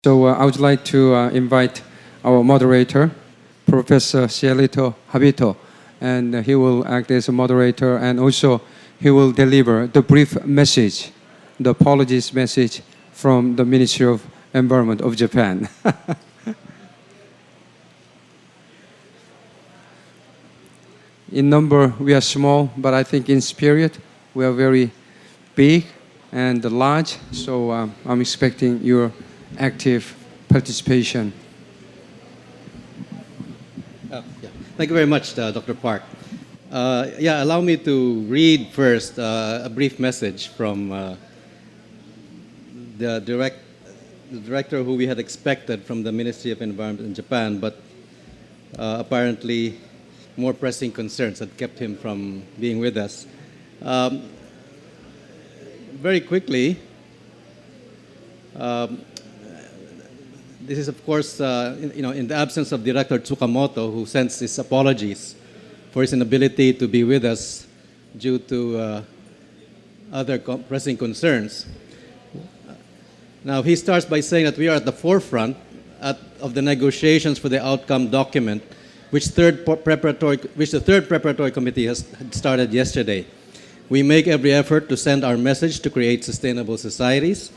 So I would like to invite our moderator, Professor Cielito Habito, and he will act as a moderator, and also he will deliver the brief message, the apologies message from the Ministry of Environment of Japan. In number, we are small, but I think in spirit, we are very big and large, so I'm expecting your active participation. Yeah. Thank you very much, Dr. Park. Allow me to read first a brief message from the director who we had expected from the Ministry of Environment in Japan, but apparently more pressing concerns had kept him from being with us. Very quickly, this is, of course, in the absence of Director Tsukamoto, who sends his apologies for his inability to be with us due to other pressing concerns. Now, he starts by saying that we are at the forefront of the negotiations for the outcome document, which the third preparatory committee had started yesterday. We make every effort to send our message to create sustainable societies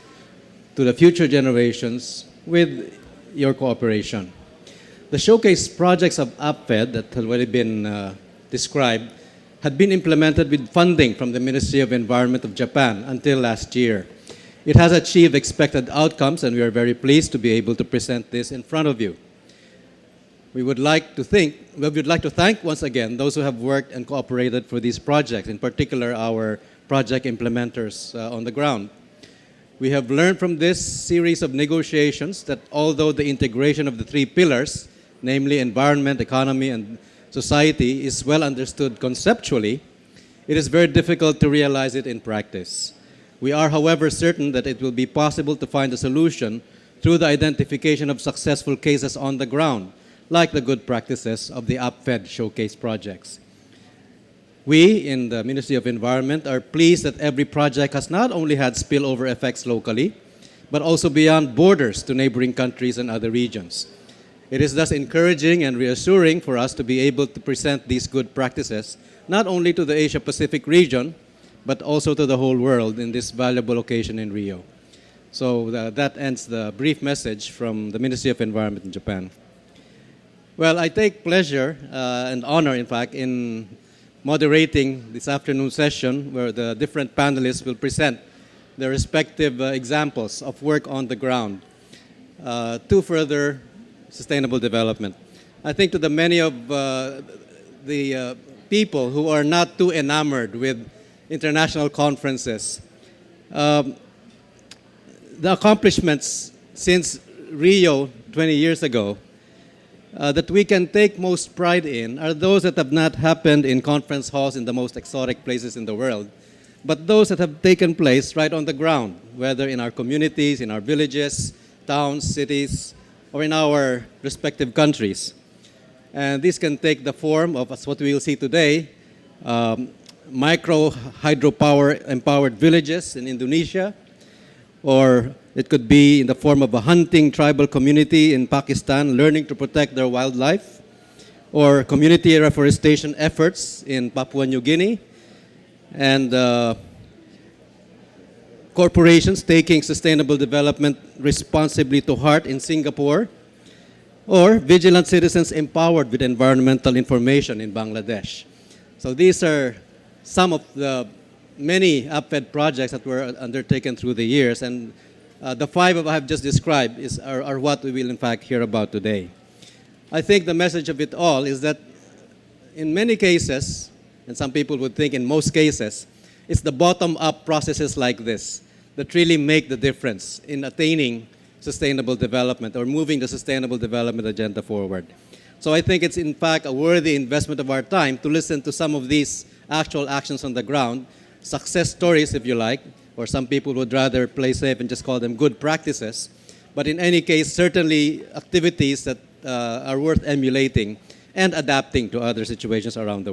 to the future generations with your cooperation. The showcase projects of APFED that had already been described had been implemented with funding from the Ministry of Environment of Japan until last year. It has achieved expected outcomes, and we are very pleased to be able to present this in front of you. We would like to thank once again those who have worked and cooperated for these projects, in particular our project implementers on the ground. We have learned from this series of negotiations that although the integration of the three pillars, namely environment, economy, and society, is well understood conceptually, it is very difficult to realize it in practice. We are, however, certain that it will be possible to find a solution through the identification of successful cases on the ground, like the good practices of the APFED Showcase projects. We, in the Ministry of Environment, are pleased that every project has not only had spillover effects locally, but also beyond borders to neighboring countries and other regions. It is thus encouraging and reassuring for us to be able to present these good practices not only to the Asia-Pacific region, but also to the whole world in this valuable occasion in Rio. So that ends the brief message from the Ministry of Environment in Japan. Well, I take pleasure and honor, in fact, in moderating this afternoon session where the different panelists will present their respective examples of work on the ground to further sustainable development. I think to the many of the people who are not too enamored with international conferences, the accomplishments since Rio 20 years ago that we can take most pride in are those that have not happened in conference halls in the most exotic places in the world, but those that have taken place right on the ground, whether in our communities, in our villages, towns, cities, or in our respective countries. And this can take the form of, as what we will see today, micro hydropower empowered villages in Indonesia, or it could be in the form of a hunting tribal community in Pakistan learning to protect their wildlife, or community reforestation efforts in Papua New Guinea, and corporations taking sustainable development responsibly to heart in Singapore, or vigilant citizens empowered with environmental information in Bangladesh. So these are some of the many APFED projects that were undertaken through the years, and the five I have just described are what we will in fact hear about today. I think the message of it all is that in many cases, and some people would think in most cases, it's the bottom-up processes like this that really make the difference in attaining sustainable development or moving the sustainable development agenda forward. So I think it's in fact a worthy investment of our time to listen to some of these actual actions on the ground, success stories if you like, or some people would rather play safe and just call them good practices. But in any case, certainly activities that are worth emulating and adapting to other situations around the world.